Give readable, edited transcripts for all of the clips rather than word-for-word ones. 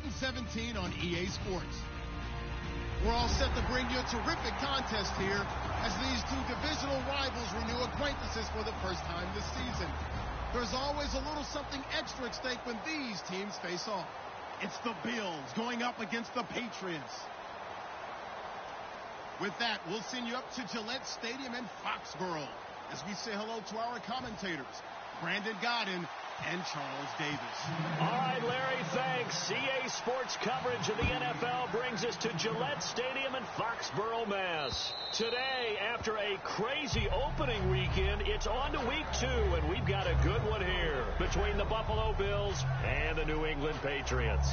Merknem504 on EA Sports. We're all set to bring you a terrific contest here as these two divisional rivals renew acquaintances for the first time this season. There's always a little something extra at stake when these teams face off. It's the Bills going up against the Patriots. With that, we'll send you up to Gillette Stadium in Foxborough as we say hello to our commentators, Brandon Godden and Charles Davis. All right, Larry, thanks. EA Sports coverage of the NFL brings us to Gillette Stadium in Foxborough, Mass. Today, after a crazy opening weekend, it's on to week 2, and we've got a good one here between the Buffalo Bills and the New England Patriots.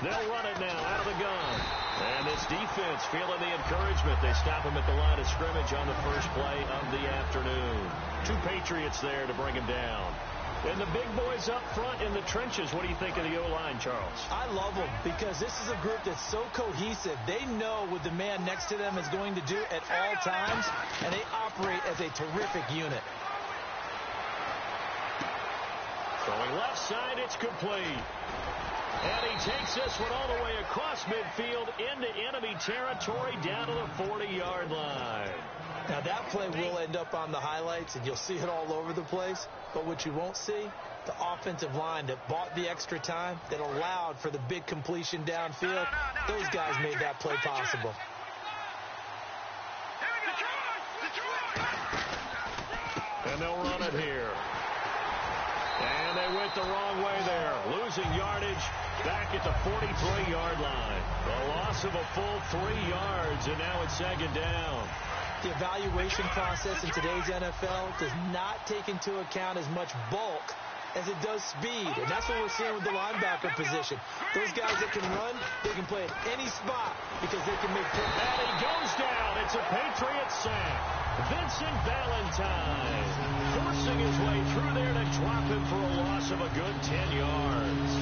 They'll run it now out of the gun. And this defense feeling the encouragement. They stop him at the line of scrimmage on the first play of the afternoon. 2 Patriots there to bring him down. And the big boys up front in the trenches. What do you think of the O-line, Charles? I love them because this is a group that's so cohesive. They know what the man next to them is going to do at all times, and they operate as a terrific unit. Throwing left side, it's complete. And he takes this one all the way across midfield into enemy territory down to the 40-yard line. Now that play will end up on the highlights, and you'll see it all over the place. But what you won't see, the offensive line that bought the extra time, that allowed for the big completion downfield, those guys made that play possible. And they'll run it here. And they went the wrong way there, losing yardage back at the 43-yard line. A loss of a full 3 yards, and now it's second down. The evaluation process in today's NFL does not take into account as much bulk as it does speed, and that's what we're seeing with the linebacker position. Those guys that can run, they can play at any spot because they can make plays. And he goes down. It's a Patriot sack. Vincent Valentine forcing his way through there to drop him for a loss of a good 10 yards.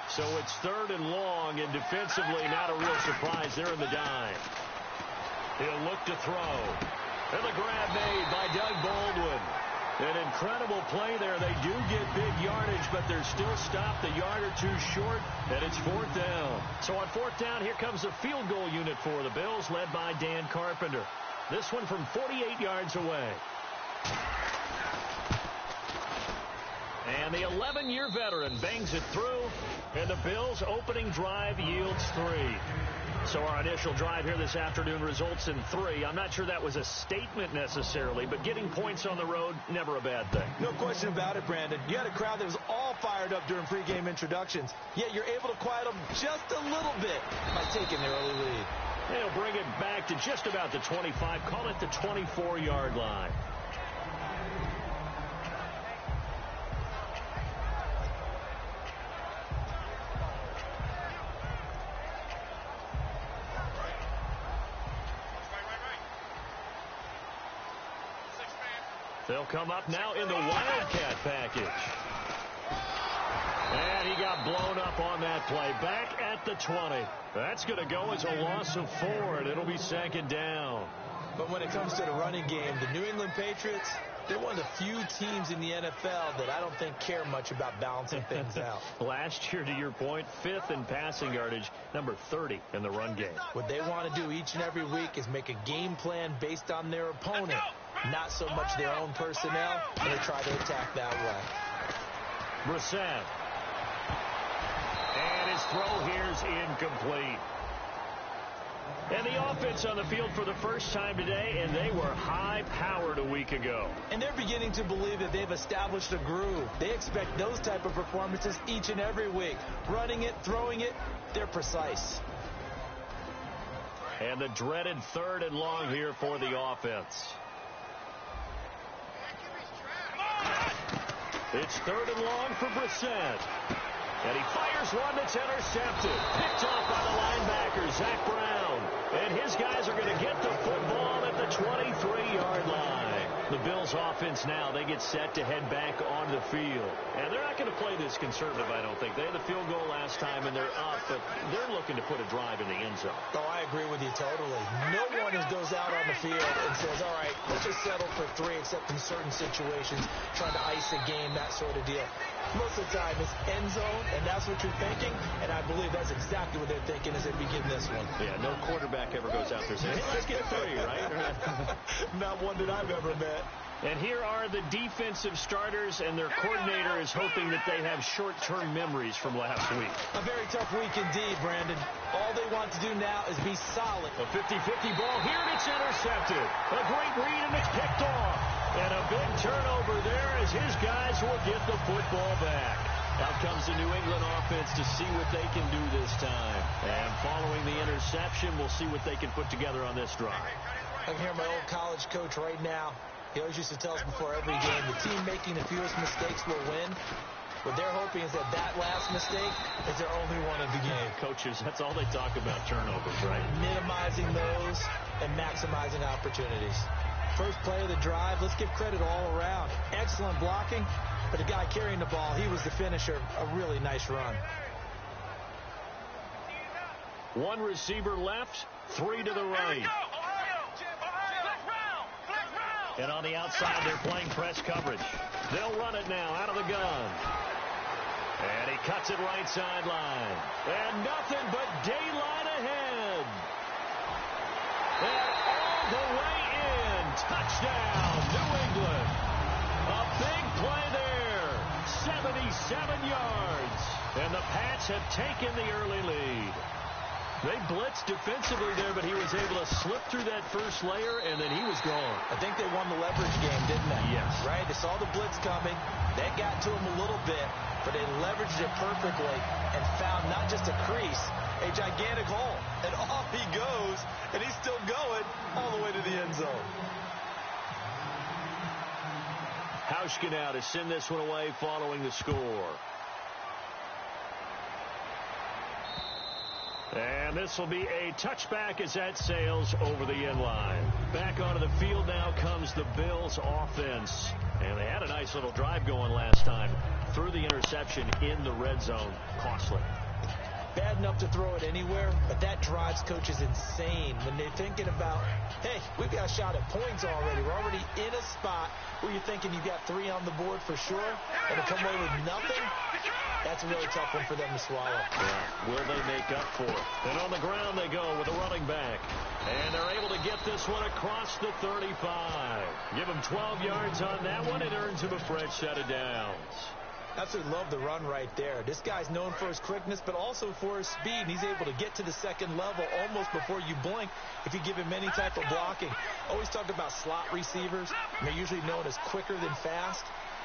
So it's 3rd and long, and defensively not a real surprise. They're in the dime. He'll look to throw. And the grab made by Doug Baldwin. An incredible play there. They do get big yardage, but they're still stopped a yard or 2 short, and it's 4th down. So on 4th down, here comes a field goal unit for the Bills, led by Dan Carpenter. This one from 48 yards away. And the 11-year veteran bangs it through, and the Bills' opening drive yields 3. So our initial drive here this afternoon results in 3. I'm not sure that was a statement necessarily, but getting points on the road, never a bad thing. No question about it, Brandon. You had a crowd that was all fired up during pregame introductions, yet you're able to quiet them just a little bit by taking the early lead. They'll bring it back to just about the 25, call it the 24-yard line. They'll come up now in the Wildcat package. And he got blown up on that play. Back at the 20. That's going to go as a loss of 4, and it'll be 2nd down. But when it comes to the running game, the New England Patriots, they're one of the few teams in the NFL that I don't think care much about balancing things out. Last year, to your point, 5th in passing yardage, number 30 in the run game. What they want to do each and every week is make a game plan based on their opponent, not so much their own personnel, and they try to attack that way. Brissett. And his throw here's incomplete. And the offense on the field for the first time today, and they were high-powered a week ago. And they're beginning to believe that they've established a groove. They expect those type of performances each and every week. Running it, throwing it, they're precise. And the dreaded 3rd and long here for the offense. It's 3rd and long for Brissett. And he fires one that's intercepted. Picked off by the linebacker, Zach Brown. And his guys are going to get the football at the 23-yard line. The Bills offense now, they get set to head back onto the field. And they're not going to play this conservative, I don't think. They had the field goal last time, and they're up, but they're looking to put a drive in the end zone. Oh, I agree with you totally. No one goes out on the field and says, all right, let's just settle for 3, except in certain situations, trying to ice a game, that sort of deal. Most of the time, it's end zone, and that's what you're thinking, and I believe that's exactly what they're thinking as they begin this one. Yeah, no quarterback ever goes out there saying, hey, let's get 3, right? Not one that I've ever met. And here are the defensive starters, and their coordinator is hoping that they have short-term memories from last week. A very tough week indeed, Brandon. All they want to do now is be solid. A 50-50 ball here, and it's intercepted. A great read, and it's picked off. And a big turnover there as his guys will get the football back. Out comes the New England offense to see what they can do this time. And following the interception, we'll see what they can put together on this drive. I can hear my old college coach right now. He always used to tell us before every game, the team making the fewest mistakes will win. What they're hoping is that last mistake is their only one of the game. Coaches, that's all they talk about, turnovers, right? Minimizing those and maximizing opportunities. First play of the drive, let's give credit all around. Excellent blocking, but the guy carrying the ball, he was the finisher. A really nice run. 1 receiver left, 3 to the right. And on the outside, they're playing press coverage. They'll run it now out of the gun. And he cuts it right sideline. And nothing but daylight ahead. And all the way in. Touchdown, New England. A big play there. 77 yards. And the Pats have taken the early lead. They blitzed defensively there, but he was able to slip through that first layer, and then he was gone. I think they won the leverage game, didn't they? Yes. Right? They saw the blitz coming. That got to him a little bit, but they leveraged it perfectly and found not just a crease, a gigantic hole. And off he goes, and he's still going all the way to the end zone. Hauschka now to send this one away following the score. And this will be a touchback as that sails over the end line. Back onto the field now comes the Bills offense. And they had a nice little drive going last time. Threw the interception in the red zone. Costly. Bad enough to throw it anywhere, but that drives coaches insane when they're thinking about, hey, we've got a shot at points already. We're already in a spot where you're thinking you've got 3 on the board for sure, and to come away with nothing, that's a really tough one for them to swallow. Yeah. Will they make up for it? And on the ground they go with a running back. And they're able to get this one across the 35. Give him 12 yards on that one. It earns him a fresh set of downs. Absolutely love the run right there. This guy's known for his quickness, but also for his speed. And he's able to get to the second level almost before you blink if you give him any type of blocking. Always talk about slot receivers. And they're usually known as quicker than fast.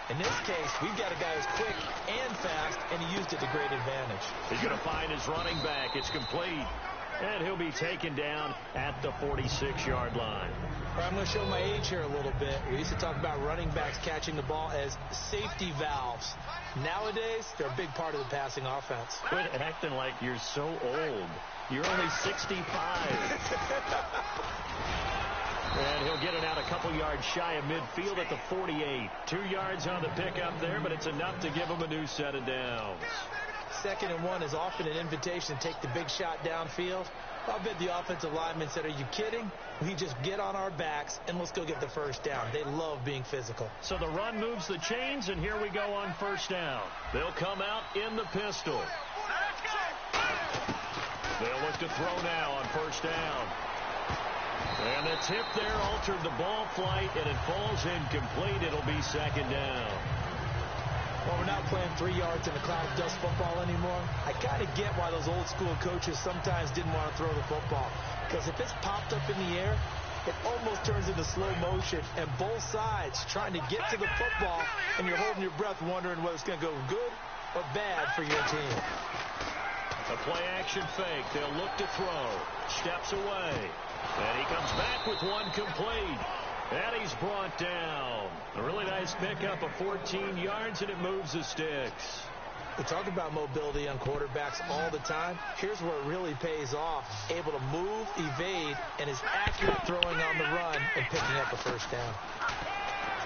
In this case, we've got a guy who's quick and fast, and he used it to great advantage. He's going to find his running back. It's complete. And he'll be taken down at the 46-yard line. I'm going to show my age here a little bit. We used to talk about running backs catching the ball as safety valves. Nowadays, they're a big part of the passing offense. Quit acting like you're so old. You're only 65. And he'll get it out a couple yards shy of midfield at the 48. 2 yards on the pickup there, but it's enough to give him a new set of downs. 2nd and 1 is often an invitation to take the big shot downfield. I'll bet the offensive lineman said, are you kidding? We just get on our backs and let's go get the first down. They love being physical. So the run moves the chains, and here we go on first down. They'll come out in the pistol. They'll look to throw now on first down. And the tip there altered the ball flight, and it falls incomplete. It'll be 2nd down. Well, we're not playing 3 yards in a cloud of dust football anymore. I kind of get why those old school coaches sometimes didn't want to throw the football. Because if it's popped up in the air, it almost turns into slow motion. And both sides trying to get to the football, and you're holding your breath wondering whether it's going to go good or bad for your team. A play-action fake. They'll look to throw. Steps away. And he comes back with one complete. And he's brought down. A really nice pickup of 14 yards, and it moves the sticks. We talk about mobility on quarterbacks all the time. Here's where it really pays off. Able to move, evade, and is accurate throwing on the run and picking up a first down.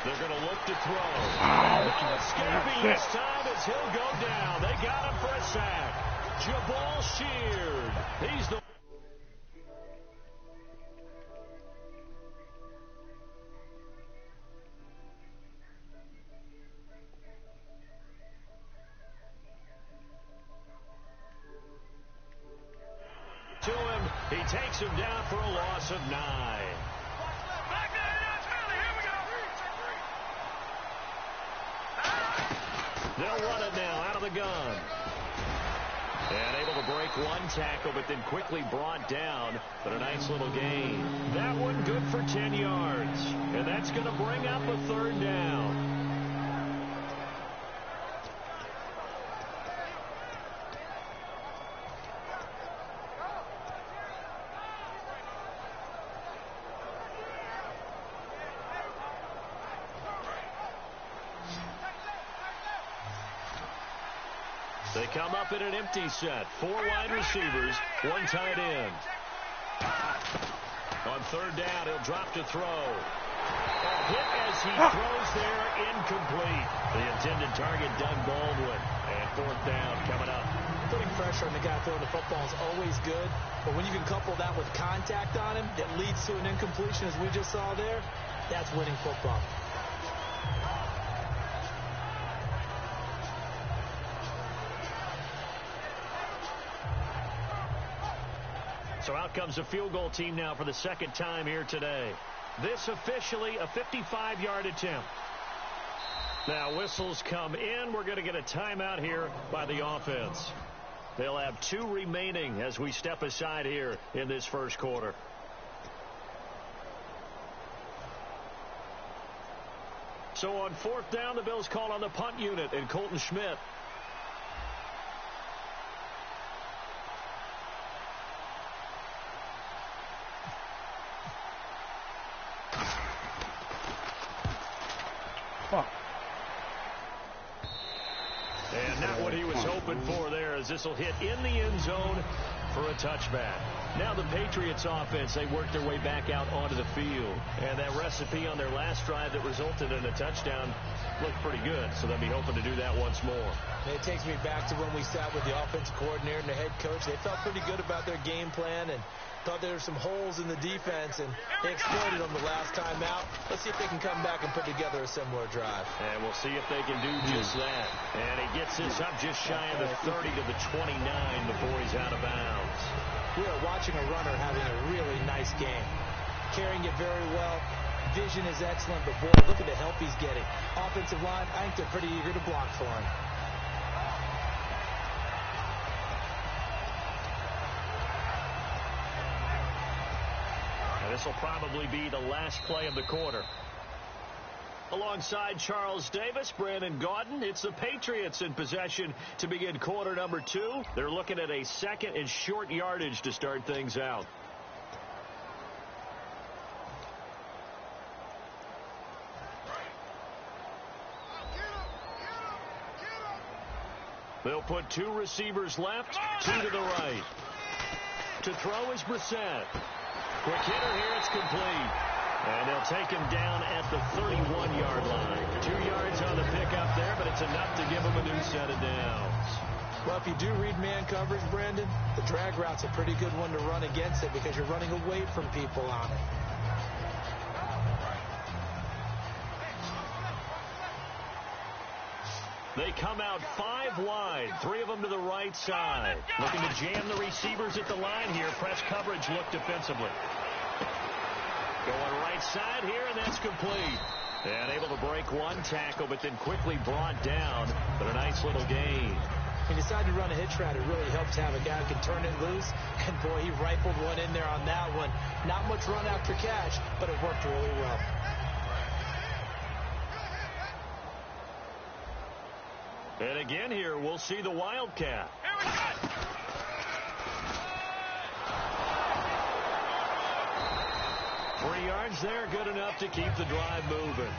They're going to look to throw. No escaping this time as he'll go down. They got him for a sack. Jabal Sheard. He's the... to him. He takes him down for a loss of 9. They'll run it now out of the gun. And able to break one tackle, but then quickly brought down. But a nice little gain. That one good for 10 yards. And that's going to bring up a third down. They come up in an empty set. 4 wide receivers, 1 tight end. On third down, he'll drop to throw. A hit as he throws there, incomplete. The intended target, Doug Baldwin. And 4th down coming up. Putting pressure on the guy throwing the football is always good, but when you can couple that with contact on him that leads to an incompletion, as we just saw there, that's winning football. So out comes a field goal team now for the second time here today. This officially a 55-yard attempt. Now whistles come in. We're going to get a timeout here by the offense. They'll have 2 remaining as we step aside here in this first quarter. So on 4th down, the Bills call on the punt unit and Colton Schmidt. And not what he was hoping for there, as this will hit in the end zone for a touchback. Now the Patriots offense, they work their way back out onto the field. And that recipe on their last drive that resulted in a touchdown looked pretty good. So they'll be hoping to do that once more. It takes me back to when we sat with the offensive coordinator and the head coach. They felt pretty good about their game plan and thought there were some holes in the defense, and they exploited them the last time out. Let's see if they can come back and put together a similar drive. And we'll see if they can do just that. And he gets this up just shy of the 30 to the 29 before he's out of bounds. We are watching a runner having a really nice game. Carrying it very well. Vision is excellent, but boy, look at the help he's getting. Offensive line, I think they're pretty eager to block for him. This will probably be the last play of the quarter. Alongside Charles Davis, Brandon Gaudin, it's the Patriots in possession to begin quarter number 2. They're looking at a 2nd and short yardage to start things out. They'll put 2 receivers left, 2 to the right. To throw is Brissett. Quick hitter here, it's complete. And they'll take him down at the 31-yard line. 2 yards on the pickup there, but it's enough to give him a new set of downs. Well, if you do read man coverage, Brandon, the drag route's a pretty good one to run against it because you're running away from people on it. They come out 5 wide, 3 of them to the right side. Looking to jam the receivers at the line here. Press coverage look defensively. Going right side here, and that's complete. And able to break one tackle, but then quickly brought down. But a nice little gain. He decided to run a hitch route. It really helps to have a guy who can turn it loose. And, boy, he rifled one in there on that one. Not much run after catch, but it worked really well. And again here, we'll see the Wildcat. 3 yards. yards there, good enough to keep the drive moving.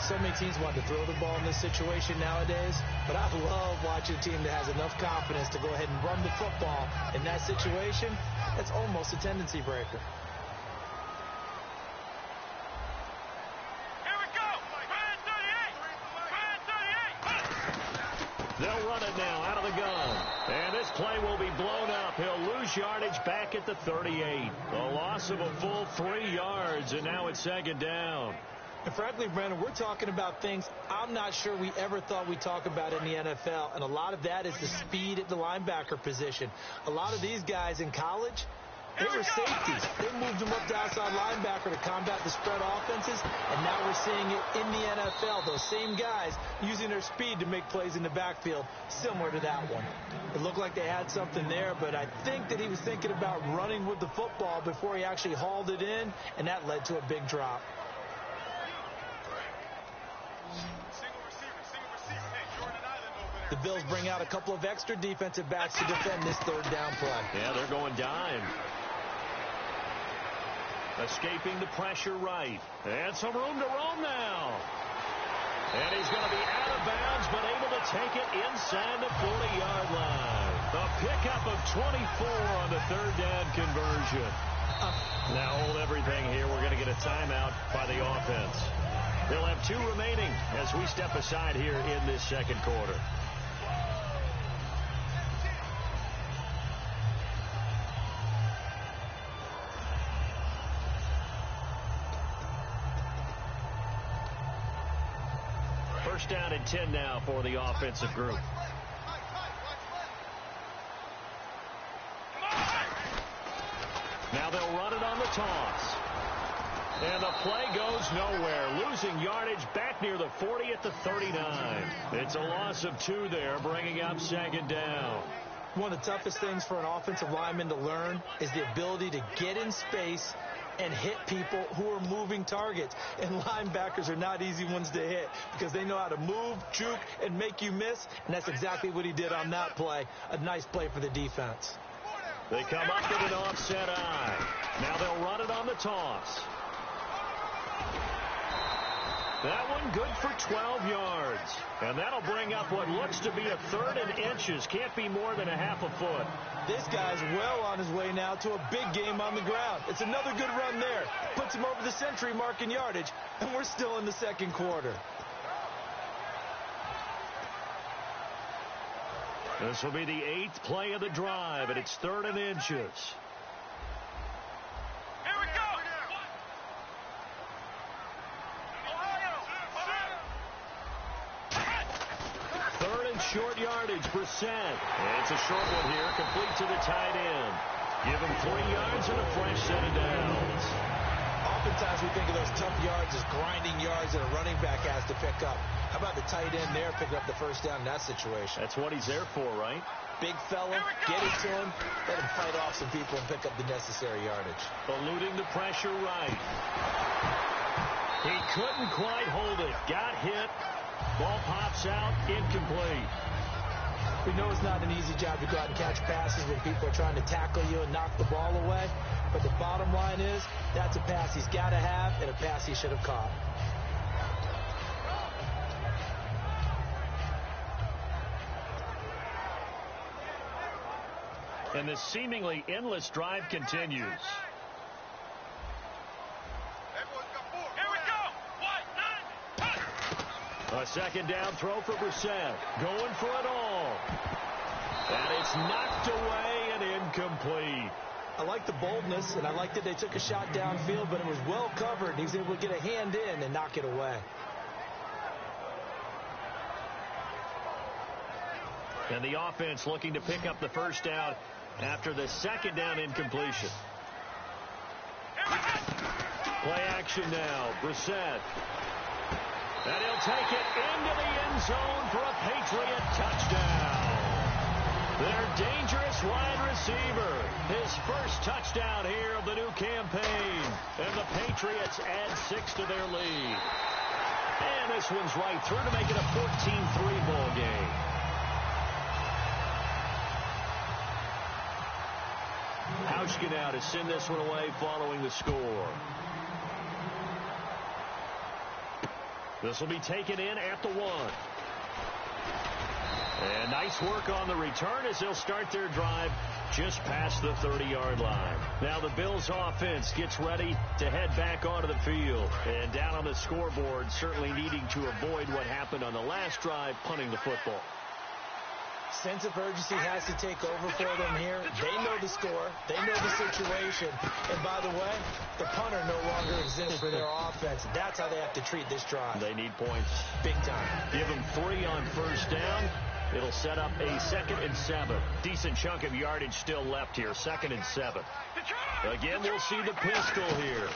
So many teams want to throw the ball in this situation nowadays, but I love watching a team that has enough confidence to go ahead and run the football in that situation. That's almost a tendency breaker. They'll run it now out of the gun. And this play will be blown up. He'll lose yardage back at the 38. A loss of a full 3 yards, and now it's second down. And frankly, Brandon, we're talking about things I'm not sure we ever thought we'd talk about in the NFL. And a lot of that is the speed at the linebacker position. A lot of these guys in college, they were safeties. They moved them up to outside linebacker to combat the spread offenses, and now we're seeing it in the NFL. Those same guys using their speed to make plays in the backfield, similar to that one. It looked like they had something there, but I think that he was thinking about running with the football before he actually hauled it in, and that led to a big drop. The Bills bring out a couple of extra defensive backs to defend this third down play. Yeah, they're going dime. Escaping the pressure right. And some room to roam now. And he's going to be out of bounds, but able to take it inside the 40-yard line. A pickup of 24 on the third down conversion. Now hold everything here. We're going to get a timeout by the offense. They'll have 2 remaining as we step aside here in this second quarter. First down and 10 now for the offensive group. Now they'll run it on the toss. And the play goes nowhere. Losing yardage back near the 40 at the 39. It's a loss of 2 there, bringing up second down. One of the toughest things for an offensive lineman to learn is the ability to get in space and hit people who are moving targets. And linebackers are not easy ones to hit because they know how to move, juke, and make you miss. And that's exactly what he did on that play. A nice play for the defense. They come up with an offset eye. Now they'll run it on the toss. That one good for 12 yards. And that'll bring up what looks to be a 3rd and inches. Can't be more than a half a foot. This guy's well on his way now to a big game on the ground. It's another good run there. Puts him over the century mark in yardage. And we're still in the second quarter. This will be the 8th play of the drive, and it's 3rd and inches. Short yardage, Brissett. And it's a short one here, complete to the tight end. Give him 3 yards and a fresh set of downs. Oftentimes we think of those tough yards as grinding yards that a running back has to pick up. How about the tight end there picking up the first down in that situation? That's what he's there for, right? Big fella, get it to him, let him fight off some people and pick up the necessary yardage. Eluding the pressure right. He couldn't quite hold it. Got hit. Ball pops out, incomplete. We know it's not an easy job to go out and catch passes when people are trying to tackle you and knock the ball away. But the bottom line is, that's a pass he's got to have and a pass he should have caught. And this seemingly endless drive continues. A second down throw for Brissett. Going for it all. And it's knocked away and incomplete. I like the boldness, and I like that they took a shot downfield, but it was well covered. He was able to get a hand in and knock it away. And the offense looking to pick up the first down after the second down incompletion. Play action now. Brissett. And he'll take it into the end zone for a Patriot touchdown. Their dangerous wide receiver. His first touchdown here of the new campaign. And the Patriots add 6 to their lead. And this one's right through to make it a 14-3 ball game. Hauschka now to send this one away following the score. This will be taken in at the 1. And nice work on the return as they'll start their drive just past the 30-yard line. Now the Bills offense gets ready to head back onto the field. And down on the scoreboard, certainly needing to avoid what happened on the last drive, punting the football. Sense of urgency has to take over for them here. They know the score. They know the situation. And by the way, the punter no longer exists for their offense. That's how they have to treat this drive. They need points. Big time. Give them 3 on first down. It'll set up a 2nd and 7. Decent chunk of yardage still left here. 2nd and 7. Again, we'll see the pistol here.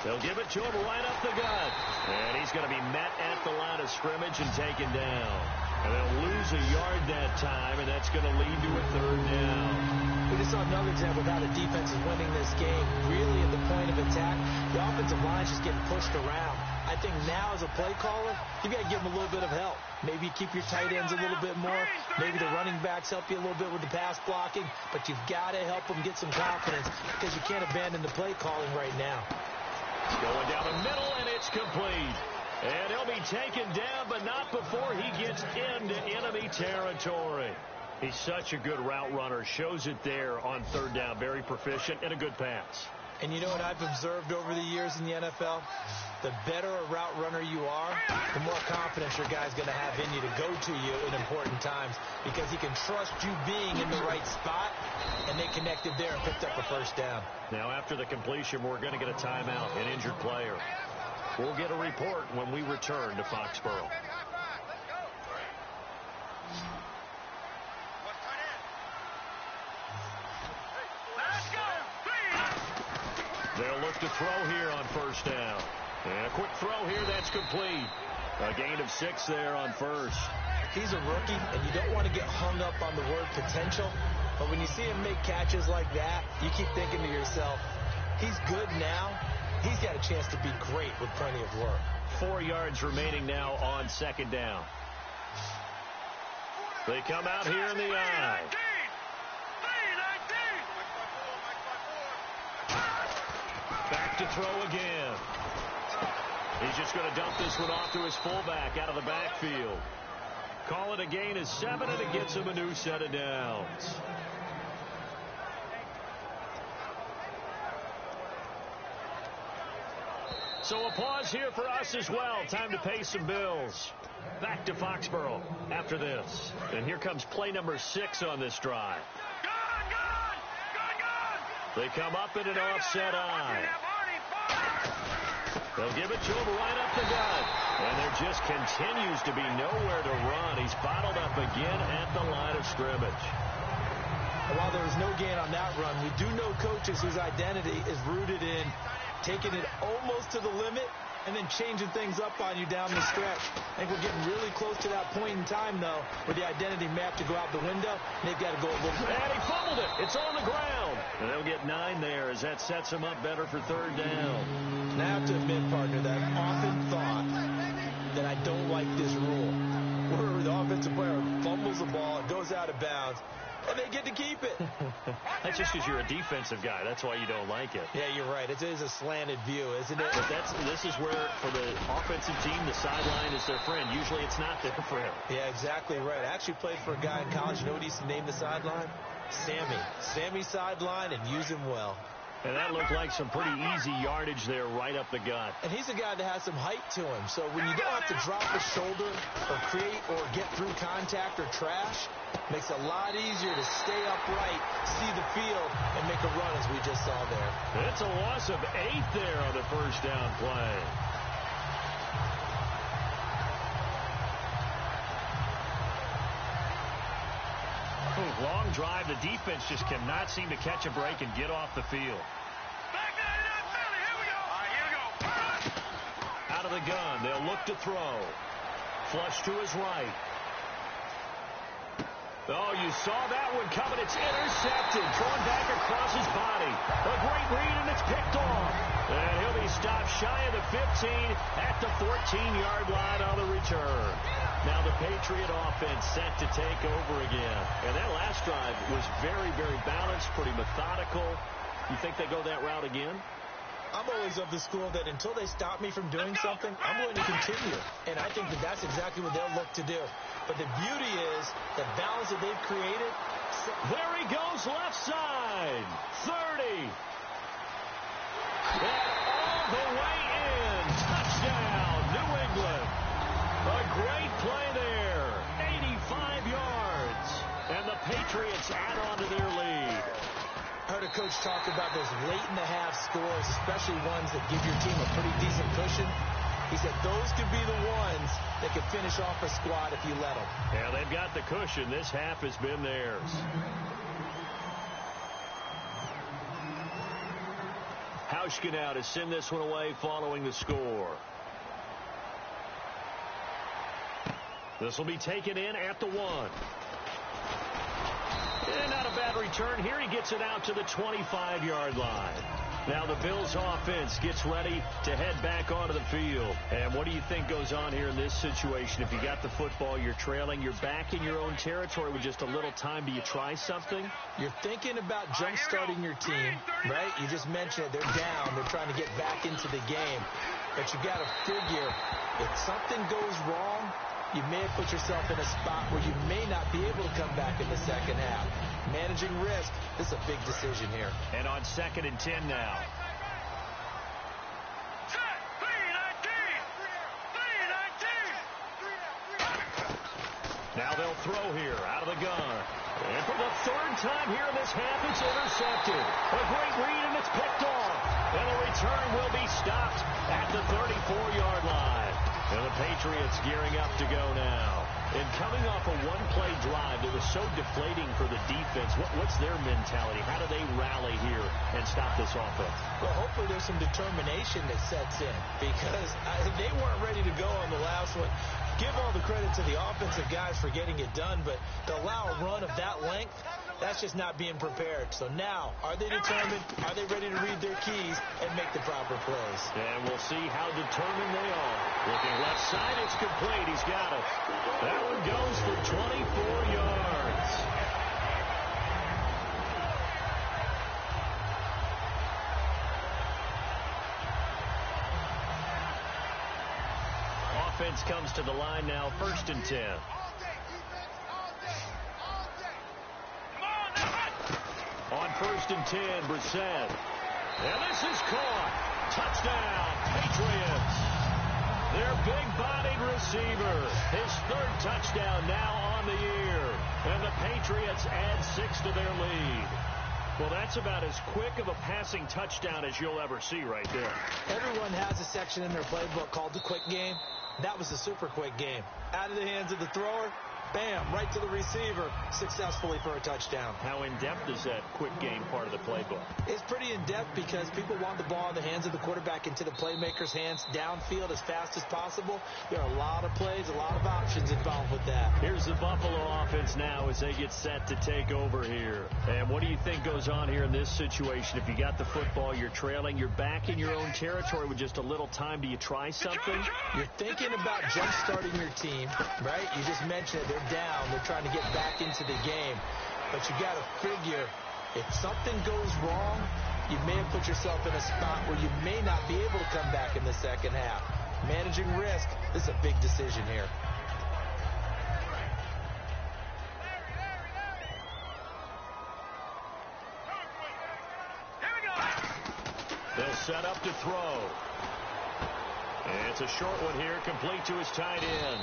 They'll give it to him right up the gut. And he's going to be met at the line of scrimmage and taken down. And they'll lose a yard that time, and that's going to lead to a 3rd down. We just saw another example of how the defense is winning this game. Really at the point of attack, the offensive line is just getting pushed around. I think now as a play caller, you got to give them a little bit of help. Maybe keep your tight ends a little bit more. Maybe the running backs help you a little bit with the pass blocking. But you've got to help them get some confidence because you can't abandon the play calling right now. Going down the middle, and it's complete. And he'll be taken down, but not before he gets into enemy territory. He's such a good route runner. Shows it there on 3rd down. Very proficient and a good pass. And you know what I've observed over the years in the NFL? The better a route runner you are, the more confidence your guy's going to have in you to go to you in important times because he can trust you being in the right spot, and they connected there and picked up a 1st down. Now, after the completion, we're going to get a timeout, an injured player. We'll get a report when we return to Foxborough. They'll look to throw here on 1st down. And a quick throw here, that's complete. A gain of 6 there on 1st. He's a rookie, and you don't want to get hung up on the word potential. But when you see him make catches like that, you keep thinking to yourself, he's good now. He's got a chance to be great with plenty of work. 4 yards remaining now on 2nd down. They come out here in the I. Back to throw again. He's just going to dump this one off to his fullback out of the backfield. Call it a gain of 7, and it gets him a new set of downs. So a pause here for us as well. Time to pay some bills. Back to Foxborough after this. And here comes play number 6 on this drive. They come up in an offset I. They'll give it to him right up the gut. And there just continues to be nowhere to run. He's bottled up again at the line of scrimmage. While there was no gain on that run, we do know coaches whose identity is rooted in taking it almost to the limit and then changing things up on you down the stretch. I think we're getting really close to that point in time, though, where the identity map to go out the window, and they've got to go a little bit. And he fumbled it. It's on the ground. And they'll get 9 there as that sets him up better for 3rd down. And I have to admit, partner, that I've often thought that I don't like this rule, where the offensive player fumbles the ball, it goes out of bounds, and they get to keep it. That's just because you're a defensive guy. That's why you don't like it. Yeah, you're right. It is a slanted view, isn't it? But this is where, for the offensive team, the sideline is their friend. Usually it's not their friend. Yeah, exactly right. I actually played for a guy in college. You know what he used to name the sideline? Sammy. Sammy sideline, and use him well. And that looked like some pretty easy yardage there right up the gut. And he's a guy that has some height to him. So when you don't have to drop a shoulder or create or get through contact or trash, makes it a lot easier to stay upright, see the field, and make a run as we just saw there. It's a loss of 8 there on the 1st down play. Long drive. The defense just cannot seem to catch a break and get off the field. Out of the gun. They'll look to throw. Flush to his right. Oh, you saw that one coming. It's intercepted. Thrown back across his body. A great read, and it's picked off. And he'll be stopped shy of the 15 at the 14-yard line on the return. Now the Patriot offense set to take over again. And that last drive was very, very balanced, pretty methodical. You think they go that route again? I'm always of the school that until they stop me from doing something, I'm going to continue. And I think that that's exactly what they'll look to do. But the beauty is the balance that they've created. There he goes, left side. 30. And all the way in. Touchdown, New England. A great play there. 85 yards. And the Patriots add on to their lead. I heard a coach talk about those late-in-the-half scores, especially ones that give your team a pretty decent cushion. He said those could be the ones that could finish off a squad if you let them. Yeah, they've got the cushion. This half has been theirs. Hauschka now to send this one away following the score. This will be taken in at the 1. And not a bad return here. He gets it out to the 25-yard line. Now the Bills offense gets ready to head back onto the field. And what do you think goes on here in this situation? If you got the football, you're trailing, you're back in your own territory with just a little time. Do you try something? You're thinking about jump-starting your team, right? You just mentioned it. They're down. They're trying to get back into the game. But you got to figure if something goes wrong, you may have put yourself in a spot where you may not be able to come back in the second half. Managing risk, this is a big decision here. And on 2nd and 10 now. Now they'll throw here out of the gun. And for the 3rd time here in this half, it's intercepted. A great read, and it's picked off. And the return will be stopped at the 34-yard line. And the Patriots gearing up to go now. And coming off a one-play drive that was so deflating for the defense, what's their mentality? How do they rally here and stop this offense? Well, hopefully there's some determination that sets in because they weren't ready to go on the last one. Give all the credit to the offensive guys for getting it done, but to allow a run of that length, that's just not being prepared. So now, are they determined? Are they ready to read their keys and make the proper plays? And we'll see how determined they are. Looking left side, it's complete. He's got it. That one goes for 24 yards. Offense comes to the line now, 1st and 10. On 1st and 10, Brissett. And this is caught. Touchdown, Patriots. Their big-bodied receiver. His 3rd touchdown now on the year. And the Patriots add 6 to their lead. Well, that's about as quick of a passing touchdown as you'll ever see right there. Everyone has a section in their playbook called the quick game. That was a super quick game. Out of the hands of the thrower, bam, right to the receiver, successfully for a touchdown. How in-depth is that quick game part of the playbook? It's pretty in-depth because people want the ball in the hands of the quarterback into the playmaker's hands downfield as fast as possible. There are a lot of plays, a lot of options involved with that. Here's the Buffalo offense now as they get set to take over here. And what do you think goes on here in this situation? If you got the football, you're trailing, you're back in your own territory with just a little time. Do you try something? You're thinking about jump-starting your team, right? You just mentioned it. They're down. They're trying to get back into the game. But you got to figure if something goes wrong, you may have put yourself in a spot where you may not be able to come back in the second half. Managing risk, this is a big decision here. They'll set up to throw. And it's a short one here, complete to his tight end.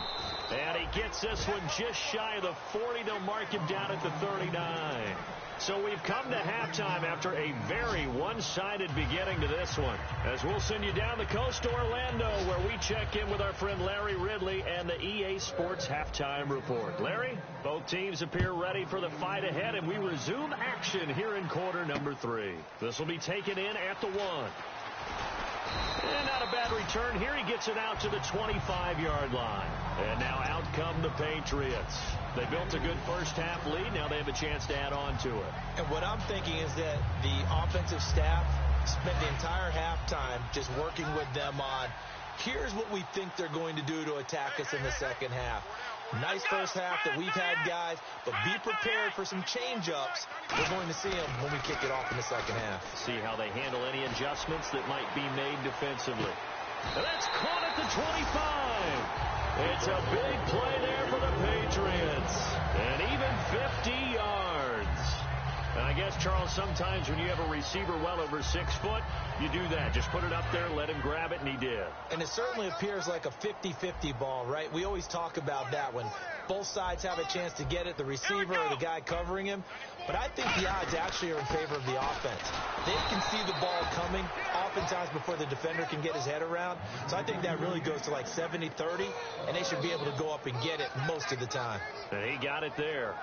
And he gets this one just shy of the 40. They'll mark him down at the 39. So we've come to halftime after a very one-sided beginning to this one. As we'll send you down the coast to Orlando, where we check in with our friend Larry Ridley and the EA Sports Halftime Report. Larry, both teams appear ready for the fight ahead, and we resume action here in quarter number 3. This will be taken in at the 1. And not a bad return here. He gets it out to the 25-yard line. And now out come the Patriots. They built a good first-half lead. Now they have a chance to add on to it. And what I'm thinking is that the offensive staff spent the entire halftime just working with them on, here's what we think they're going to do to attack us in the second half. Nice first half that we've had, guys, but be prepared for some change-ups. We're going to see them when we kick it off in the second half. See how they handle any adjustments that might be made defensively. And that's caught at the 25. It's a big play there for the Patriots. And even 50 yards. And I guess, Charles, sometimes when you have a receiver well over 6 foot, you do that. Just put it up there, let him grab it, and he did. And it certainly appears like a 50-50 ball, right? We always talk about that when both sides have a chance to get it, the receiver or the guy covering him. But I think the odds actually are in favor of the offense. They can see the ball coming oftentimes before the defender can get his head around. So I think that really goes to like 70-30, and they should be able to go up and get it most of the time. And he got it there.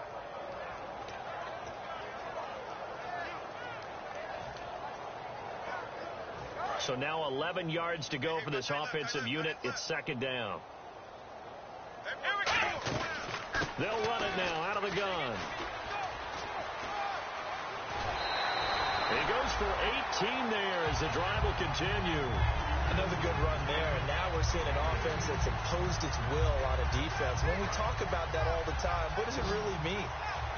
So now 11 yards to go for this offensive unit. It's second down. They'll run it now out of the gun. He goes for 18 there as the drive will continue. Another good run there, and now we're seeing an offense that's imposed its will on a defense. When we talk about that all the time, what does it really mean?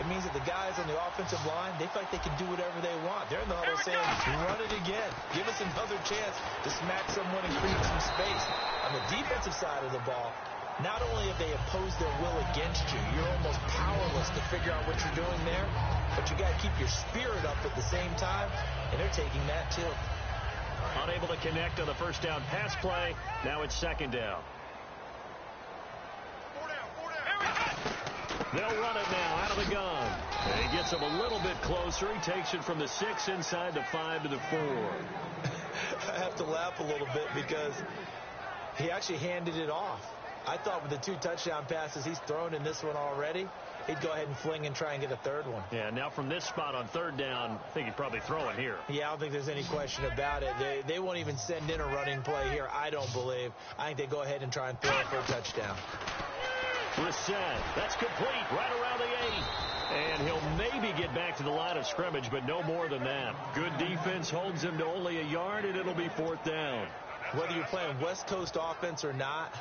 It means that the guys on the offensive line, they feel like they can do whatever they want. They're in the huddle saying, run it again. Give us another chance to smack someone and create some space. On the defensive side of the ball, not only have they imposed their will against you, you're almost powerless to figure out what you're doing there, but you got to keep your spirit up at the same time, and they're taking that too. Unable to connect on the first down pass play. Now it's second down. They'll run it now out of the gun. And he gets him a little bit closer. He takes it from the 6 inside the 5 to the 4. I have to laugh a little bit because he actually handed it off. I thought with the 2 touchdown passes he's thrown in this one already, he'd go ahead and fling and try and get a third one. Yeah, now from this spot on third down, I think he'd probably throw it here. Yeah, I don't think there's any question about it. They won't even send in a running play here, I don't believe. I think they go ahead and try and throw it for a touchdown. Brissett, that's complete, right around the 8. And he'll maybe get back to the line of scrimmage, but no more than that. Good defense holds him to only a yard, and it'll be fourth down. Whether you're playing West Coast offense or not,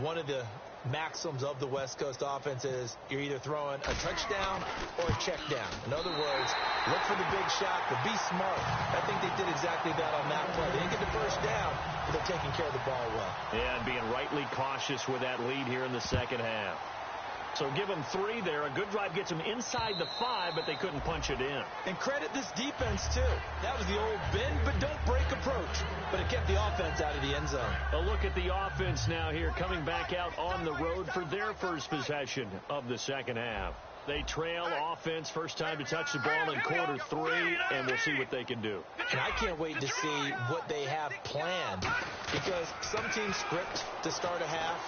one of the maxims of the West Coast offense is you're either throwing a touchdown or a check down. In other words, look for the big shot, but be smart. I think they did exactly that on that play. They didn't get the first down, but they're taking care of the ball well. Yeah, and being rightly cautious with that lead here in the second half. So give them 3 there. A good drive gets them inside the 5, but they couldn't punch it in. And credit this defense, too. That was the old bend but don't break approach, but it kept the offense out of the end zone. A look at the offense now here, coming back out on the road for their first possession of the second half. They trail offense, first time to touch the ball in quarter 3, and we'll see what they can do. And I can't wait to see what they have planned, because some teams script to start a half.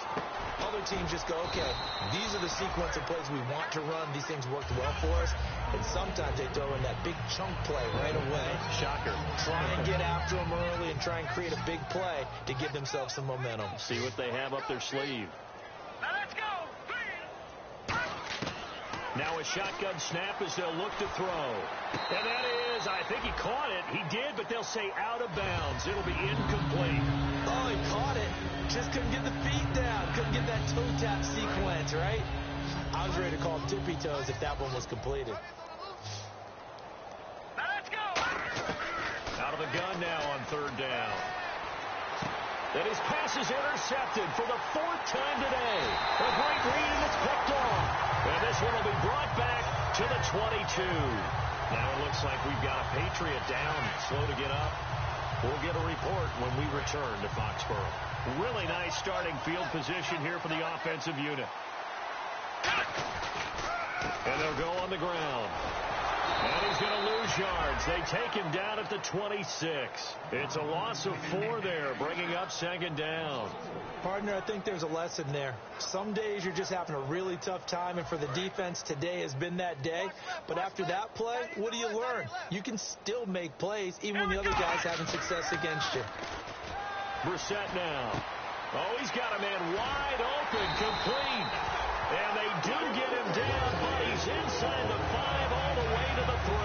Other teams just go, okay, these are the sequence of plays we want to run. These things worked well for us. And sometimes they throw in that big chunk play right away. Shocker. Try and get after them early and try and create a big play to give themselves some momentum. See what they have up their sleeve. Now let's go. Now a shotgun snap as they'll look to throw. And that is, I think he caught it. He did, but they'll say out of bounds. It'll be incomplete. Oh, he caught it. Just couldn't get the feet down. Couldn't get that toe tap sequence, right? I was ready to call tippy toes if that one was completed. Now let's go. Out of the gun now on third down. And his pass is intercepted for the 4th time today. A great read, and it's picked off. And this one will be brought back to the 22. Now it looks like we've got a Patriot down, slow to get up. We'll get a report when we return to Foxborough. Really nice starting field position here for the offensive unit. And they'll go on the ground. And he's going to lose yards. They take him down at the 26. It's a loss of 4 there, bringing up second down. Partner, I think there's a lesson there. Some days you're just having a really tough time, and for the defense, today has been that day. But after that play, what do you learn? You can still make plays even when the other guy's having success against you. Brissett now. Oh, he's got a man wide open, complete. And they do get him down, but he's inside the 5 all the way to the 3.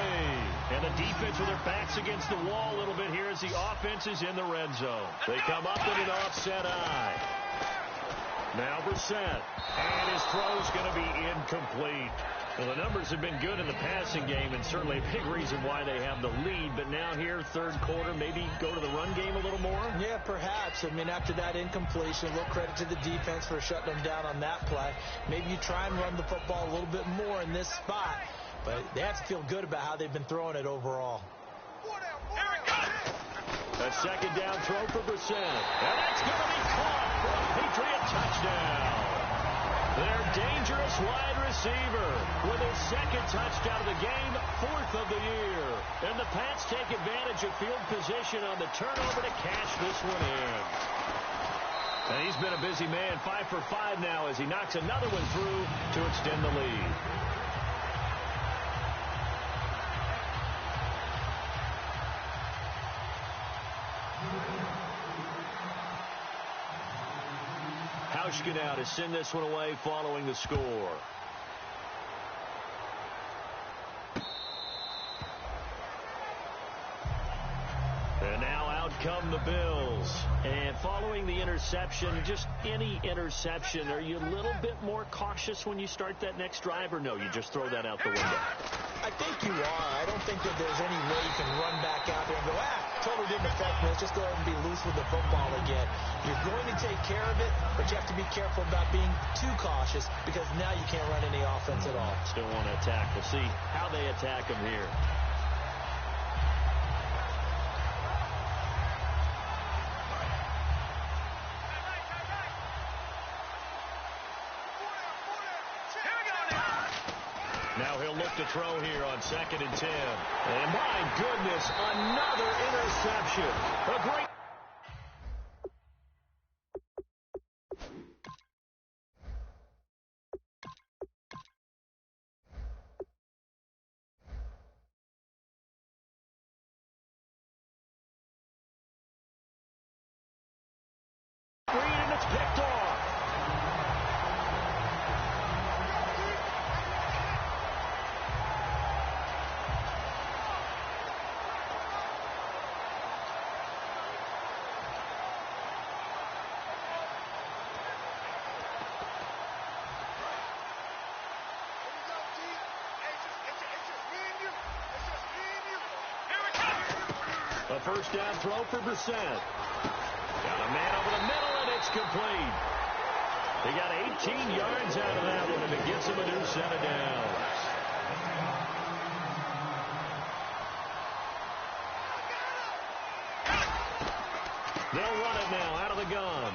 And the defense with their backs against the wall a little bit here as the offense is in the red zone. They come up with an offset eye. Now Brissett. And his throw's going to be incomplete. Well, the numbers have been good in the passing game, and certainly a big reason why they have the lead. But now here, third quarter, maybe go to the run game a little more? Yeah, perhaps. I mean, after that incompletion, a little credit to the defense for shutting them down on that play. Maybe you try and run the football a little bit more in this spot. But they have to feel good about how they've been throwing it overall. A second down throw for Brissett. And that's going to be caught for a Patriot touchdown. Their dangerous wide receiver with his second touchdown of the game, fourth of the year. And the Pats take advantage of field position on the turnover to cash this one in. And he's been a busy man, 5 for 5 now as he knocks another one through to extend the lead. Hauschka to send this one away following the score. And now out come the Bills. And following the interception, just any interception, are you a little bit more cautious when you start that next drive, or no, you just throw that out the window? I think you are. I don't think that there's any way you can run back out there and go, totally didn't affect me. Let's just go ahead and be loose with the football again. You're going to take care of it, but you have to be careful about being too cautious because now you can't run any offense at all. Still want to attack. We'll see how they attack them here. Now he'll look to throw here on 2nd and 10. And my goodness, another interception. A great... and it's picked off. A first down throw for Brissett. Got a man over the middle, and it's complete. He got 18 yards out of that one, and it gets him a new set of downs. They'll run it now out of the gun.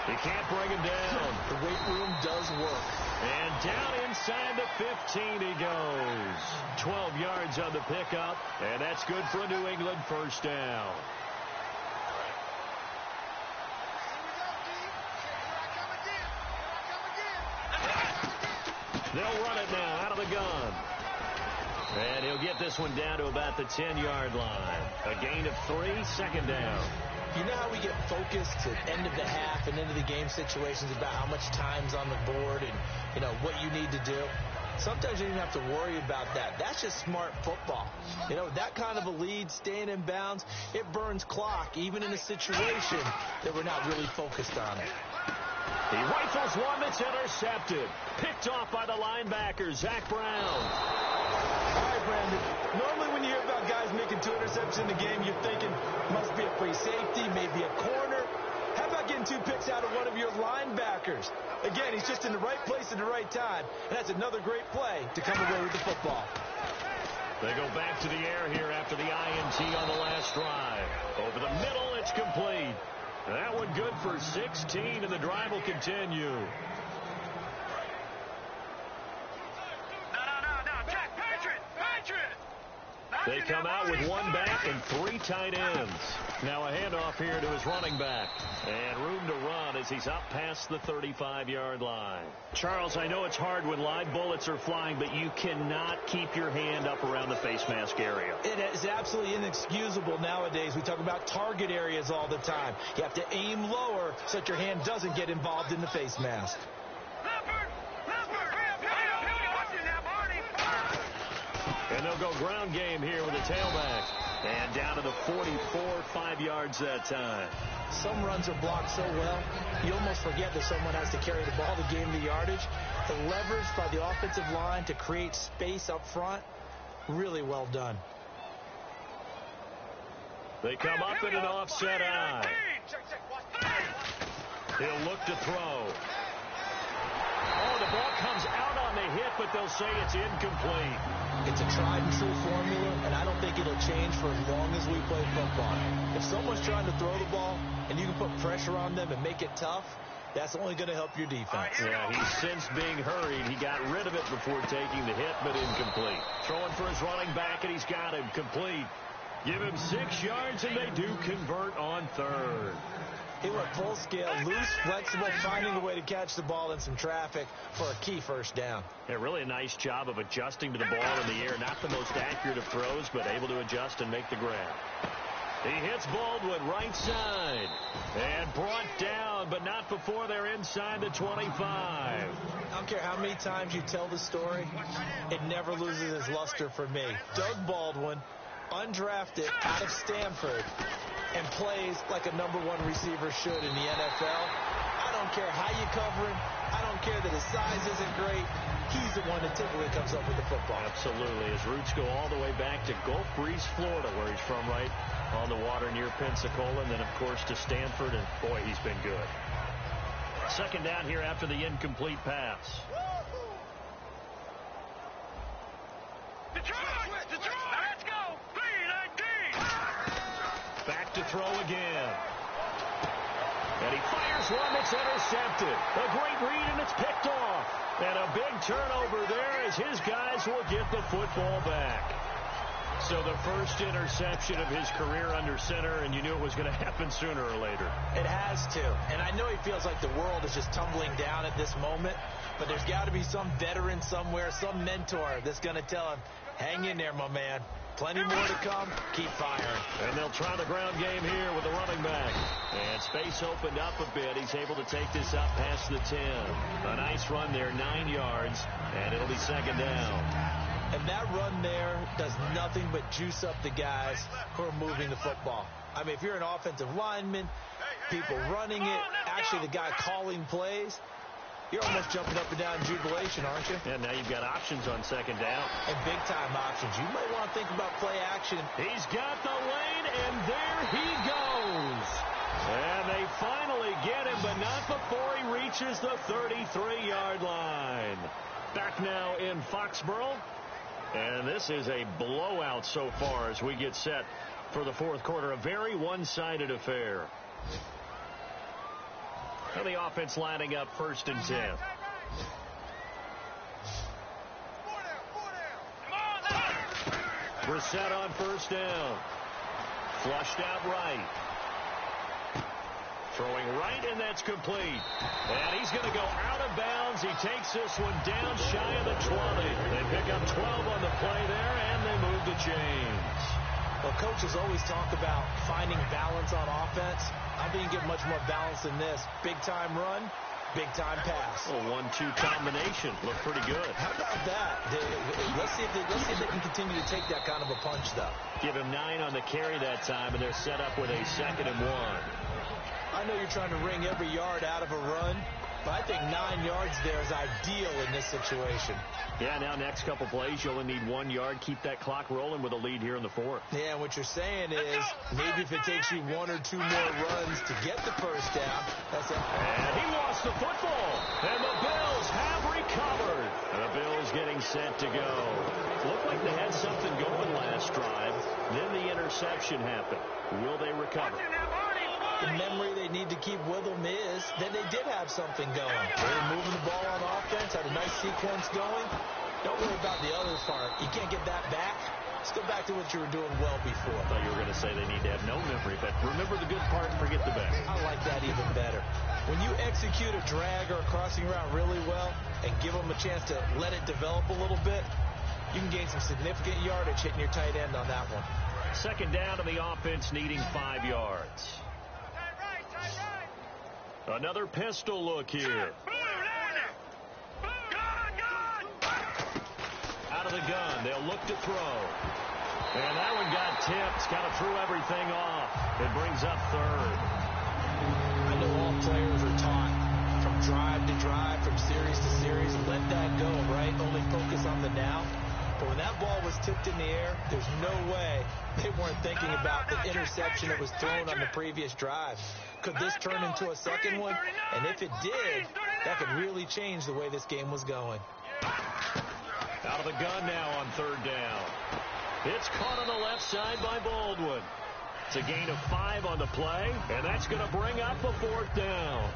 He can't bring him down. The weight room does work. And down inside the 15 he goes. 12 yards on the pickup, and that's good for a New England first down. They'll run it now out of the gun. And he'll get this one down to about the 10-yard line. A gain of 3, second down. You know how we get focused at end of the half and into the game situations about how much time's on the board and, you know, what you need to do? Sometimes you don't even have to worry about that. That's just smart football. You know, that kind of a lead, staying in bounds, it burns clock, even in a situation that we're not really focused on it. He rifles one that's intercepted. Picked off by the linebacker, Zach Brown. All right, Brandon. Normally when you hear about guys making 2 interceptions in the game, you're thinking must be a free safety, maybe a corner. How about getting 2 picks out of one of your linebackers? Again, he's just in the right place at the right time, and that's another great play to come away with the football. They go back to the air here after the INT on the last drive. Over the middle, it's complete. That one good for 16, and the drive will continue. No. Jack, Patriot! They come out with 1 back and 3 tight ends. Now a handoff here to his running back. And room to run as he's up past the 35-yard line. Charles, I know it's hard when live bullets are flying, but you cannot keep your hand up around the face mask area. It is absolutely inexcusable nowadays. We talk about target areas all the time. You have to aim lower so that your hand doesn't get involved in the face mask. And they'll go ground game here with the tailback. And down to the 44, 5 yards that time. Some runs are blocked so well, you almost forget that someone has to carry the ball to gain the yardage. The leverage by the offensive line to create space up front, really well done. They come up in an offset eye. He'll look to throw. Oh, the ball comes out on the hit, but they'll say it's incomplete. It's a tried and true formula, and I don't think it'll change for as long as we play football. If someone's trying to throw the ball and you can put pressure on them and make it tough, that's only going to help your defense. Yeah, he's since being hurried. He got rid of it before taking the hit, but incomplete. Throwing for his running back, and he's got him complete. Give him 6 yards, and they do convert on third. He went full scale, loose, flexible, finding a way to catch the ball in some traffic for a key first down. Yeah, really a nice job of adjusting to the ball in the air. Not the most accurate of throws, but able to adjust and make the grab. He hits Baldwin right side and brought down, but not before they're inside the 25. I don't care how many times you tell the story, it never loses its luster for me. Doug Baldwin, undrafted out of Stanford, and plays like a #1 receiver should in the NFL. I don't care how you cover him. I don't care that his size isn't great. He's the one that typically comes up with the football. Absolutely. His roots go all the way back to Gulf Breeze, Florida, where he's from, right on the water near Pensacola, and then, of course, to Stanford, and, boy, he's been good. Second down here after the incomplete pass. Detroit! Let's go! 319! Back to throw again. And he fires one that's intercepted. A great read, and it's picked off. And a big turnover there as his guys will get the football back. So the first interception of his career under center, and you knew it was going to happen sooner or later. It has to. And I know he feels like the world is just tumbling down at this moment, but there's got to be some veteran somewhere, some mentor that's going to tell him, hang in there, my man. Plenty more to come. Keep firing. And they'll try the ground game here with the running back. And space opened up a bit. He's able to take this up past the 10. A nice run there, 9 yards, and it'll be second down. And that run there does nothing but juice up the guys who are moving the football. I mean, if you're an offensive lineman, people running it, actually the guy calling plays, you're almost jumping up and down in jubilation, aren't you? And now you've got options on second down. And big-time options. You might want to think about play action. He's got the lane, and there he goes. And they finally get him, but not before he reaches the 33-yard line. Back now in Foxborough. And this is a blowout so far as we get set for the fourth quarter. A very one-sided affair. And the offense lining up 1st and 10. Brissett on 1st down. Flushed out right. Throwing right, and that's complete. And he's going to go out of bounds. He takes this one down shy of the 20. They pick up 12 on the play there, and they move the chains. Well, coaches always talk about finding balance on offense. I think you get much more balance than this. Big-time run, big-time pass. A 1-2 combination. Looked pretty good. How about that? Let's see if they can continue to take that kind of a punch, though. Give him 9 on the carry that time, and they're set up with a 2nd and 1. I know you're trying to wring every yard out of a run, but I think 9 yards there is ideal in this situation. Yeah, now next couple plays, you only need 1 yard. Keep that clock rolling with a lead here in the 4th. Yeah, and what you're saying is maybe if it takes you 1 or 2 more runs to get the first down, that's it. And he lost the football, and the Bills have recovered. The Bills getting set to go. Looked like they had something going last drive. Then the interception happened. Will they recover? The memory they need to keep with them is that they did have something going. They were moving the ball on offense, had a nice sequence going. Don't worry about the other part. You can't get that back. Let's go back to what you were doing well before. I thought you were going to say they need to have no memory, but remember the good part and forget the bad. I like that even better. When you execute a drag or a crossing route really well and give them a chance to let it develop a little bit, you can gain some significant yardage hitting your tight end on that one. Second down to the offense needing 5 yards. Another pistol look here. Out of the gun. They'll look to throw. And that one got tipped. Kind of threw everything off. It brings up third. I know all players are taught from drive to drive, from series to series, let that go, right? Only focus on the now. But when that ball was tipped in the air, there's no way they weren't thinking about the interception that was thrown on the previous drive. Could this turn into a second one? And if it did, that could really change the way this game was going. Out of the gun now on third down. It's caught on the left side by Baldwin. It's a gain of 5 on the play, and that's going to bring up a 4th down.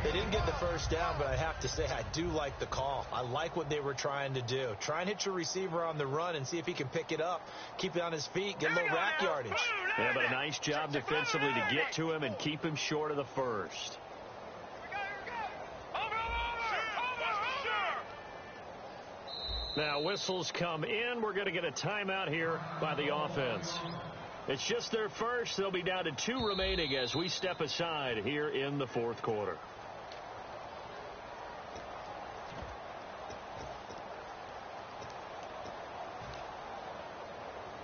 They didn't get the first down, but I have to say I do like the call. I like what they were trying to do. Try and hit your receiver on the run and see if he can pick it up, keep it on his feet, get a little rack yardage. Yeah, but a nice job defensively to get to him and keep him short of the first. Now whistles come in. We're going to get a timeout here by the offense. It's just their first. They'll be down to 2 remaining as we step aside here in the 4th quarter.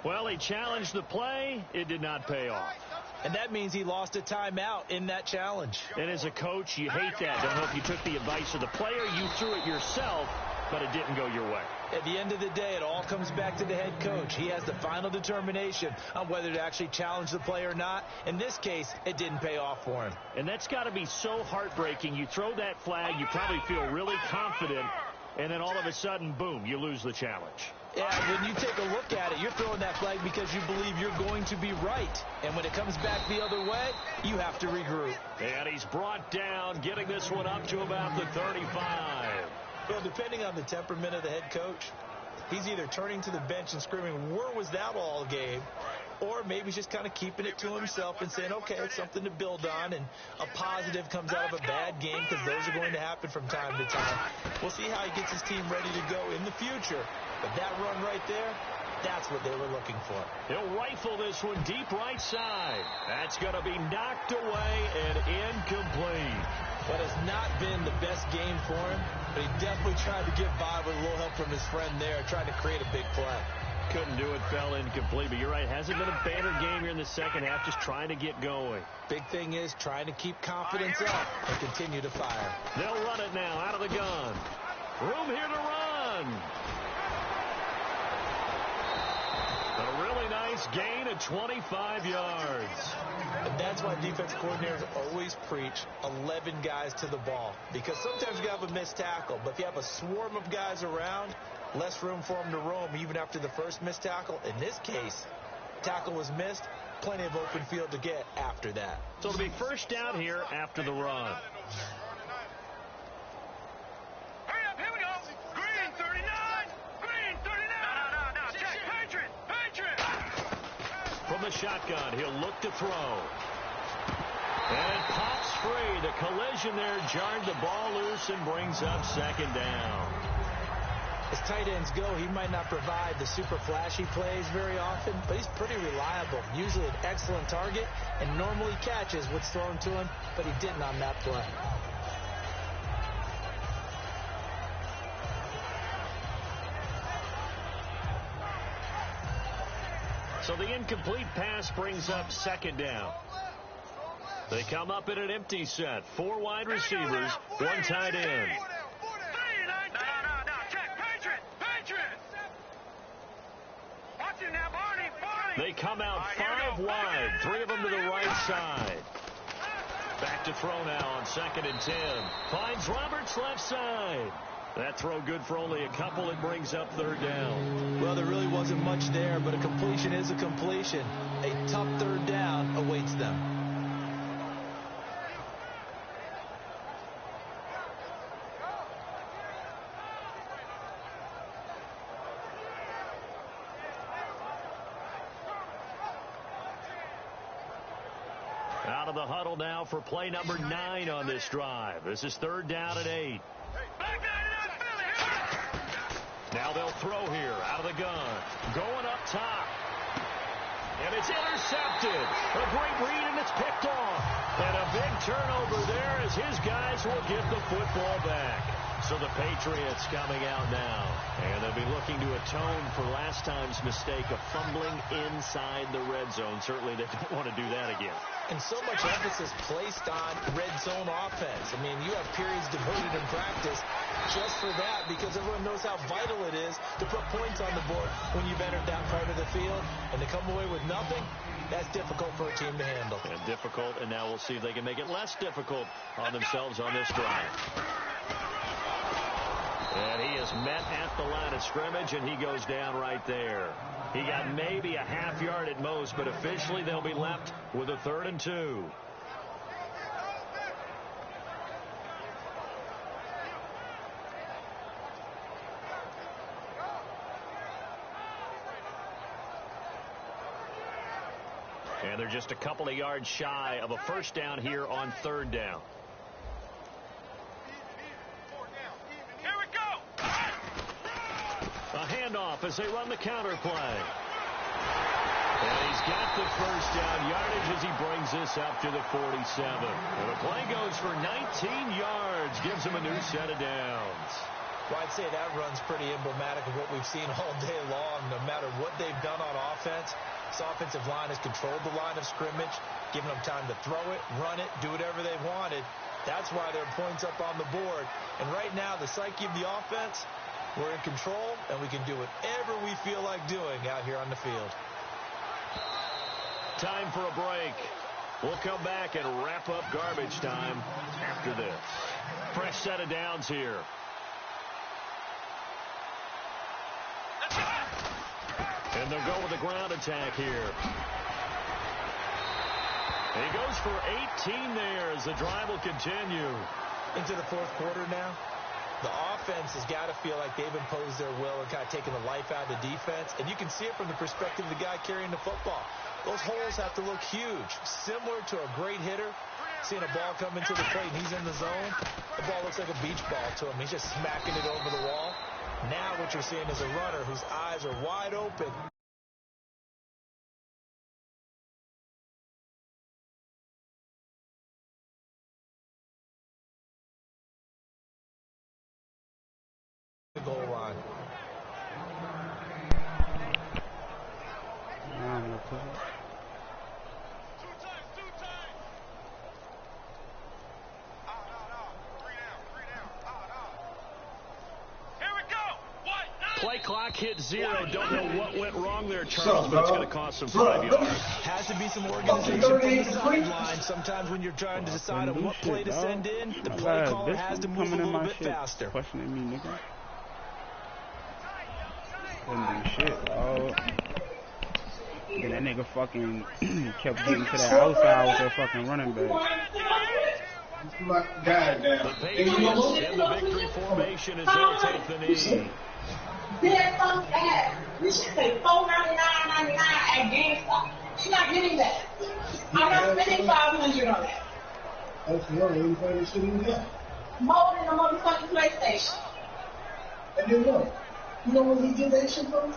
Well, he challenged the play. It did not pay off. And that means he lost a timeout in that challenge. And as a coach, you hate that. Don't know if you took the advice of the player. You threw it yourself, but it didn't go your way. At the end of the day, it all comes back to the head coach. He has the final determination on whether to actually challenge the play or not. In this case, it didn't pay off for him. And that's got to be so heartbreaking. You throw that flag, you probably feel really confident, and then all of a sudden, boom, you lose the challenge. Yeah, when you take a look at it, you're throwing that flag because you believe you're going to be right. And when it comes back the other way, you have to regroup. And he's brought down, getting this one up to about the 35. Well, depending on the temperament of the head coach, he's either turning to the bench and screaming, where was that all game? Or maybe he's just kind of keeping it to himself and saying, okay, it's something to build on, and a positive comes out of a bad game because those are going to happen from time to time. We'll see how he gets his team ready to go in the future. But that run right there, that's what they were looking for. He'll rifle this one deep right side. That's going to be knocked away and incomplete. That has not been the best game for him, but he definitely tried to get by with a little help from his friend there, trying to create a big play. Couldn't do it, fell incomplete, but you're right. Hasn't been a banner game here in the second half, just trying to get going. Big thing is trying to keep confidence up and continue to fire. They'll run it now out of the gun. Room here to run. A really nice gain of 25 yards. And that's why defense coordinators always preach 11 guys to the ball. Because sometimes you have a missed tackle, but if you have a swarm of guys around, less room for them to roam even after the first missed tackle. In this case, tackle was missed, plenty of open field to get after that. So it'll be first down here after the run. Hurry up, here we go. Green 39. Green 39. No. Check. Patriot. From the shotgun, he'll look to throw. And it pops free. The collision there jarred the ball loose and brings up second down. As tight ends go, he might not provide the super flashy plays very often, but he's pretty reliable. Usually an excellent target and normally catches what's thrown to him, but he didn't on that play. So the incomplete pass brings up second down. They come up in an empty set. 4 wide receivers, 1 tight end. They come out 5 wide, 3 of them to the right side. Back to throw now on 2nd and 10. Finds Roberts left side. That throw good for only a couple. It brings up 3rd down. Well, there really wasn't much there, but a completion is a completion. A tough 3rd down awaits them. Out of the huddle now for play number 9 on this drive. This is 3rd down and 8. Now they'll throw here out of the gun. Going up top. And it's intercepted. A great read, and it's picked off. And a big turnover there as his guys will get the football back. So the Patriots coming out now, and they'll be looking to atone for last time's mistake of fumbling inside the red zone. Certainly they don't want to do that again. And so much emphasis placed on red zone offense. I mean, you have periods devoted in practice just for that because everyone knows how vital it is to put points on the board when you've entered that part of the field. And to come away with nothing, that's difficult for a team to handle. And difficult, and now we'll see if they can make it less difficult on themselves on this drive. And he is met at the line of scrimmage, and he goes down right there. He got maybe a half yard at most, but officially they'll be left with a 3rd and 2. And they're just a couple of yards shy of a first down here on 3rd down. A handoff as they run the counter play. And he's got the first down yardage as he brings this up to the 47. And the play goes for 19 yards, gives him a new set of downs. Well, I'd say that run's pretty emblematic of what we've seen all day long. No matter what they've done on offense, this offensive line has controlled the line of scrimmage, given them time to throw it, run it, do whatever they wanted. That's why there are points up on the board. And right now, the psyche of the offense, we're in control, and we can do whatever we feel like doing out here on the field. Time for a break. We'll come back and wrap up garbage time after this. Fresh set of downs here. And they'll go with the ground attack here. He goes for 18 there as the drive will continue. Into the 4th quarter now. The offense has got to feel like they've imposed their will and kind of taken the life out of the defense. And you can see it from the perspective of the guy carrying the football. Those holes have to look huge, similar to a great hitter. Seeing a ball come into the plate and he's in the zone, the ball looks like a beach ball to him. He's just smacking it over the wall. Now what you're seeing is a runner whose eyes are wide open. The goal line. Play clock hit 0. Don't know what went wrong there, Charles, but it's going to cost them 5 yards. Has to be some organization from the sideline. Sometimes when you're trying to decide on what play to send in, the play caller has to move a little bit faster. Questioning me, nigga. Couldn't do shit, dog. And that nigga fucking kept getting to that outside with that fucking running back. The Patriots in the victory formation as they'll take the knee. Dead fuck ass. You should pay $4.99.99 at GameStop. You're not getting that. I'm not spending $500 on that. That's the only way they should even get. More than a motherfucking PlayStation. And then what? You know what he did that shit for?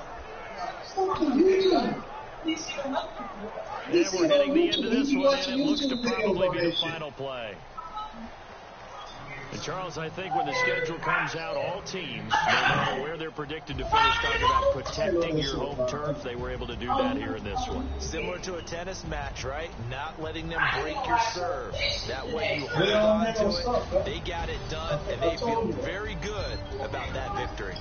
Fucking YouTube. And we're hitting the end of this one, and it looks to probably be the final play. And Charles, I think when the schedule comes out, all teams, no matter where they're predicted to finish, talk about protecting your home turf. They were able to do that here in this one. Similar to a tennis match, right? Not letting them break your serve. That way you hold on to it. They got it done, and they feel very good about that victory.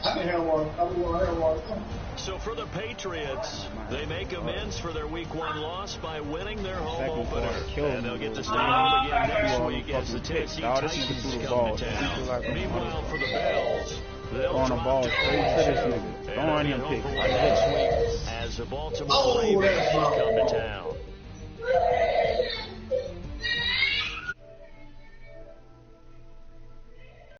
So for the Patriots, they make amends for their Week 1 loss by winning their home opener. And they'll get to stay home again next week as the Tennessee Titans come to town. Meanwhile, for the Bills, they'll drop to 0-2 and they'll get home for next week as the Baltimore Ravens come to town.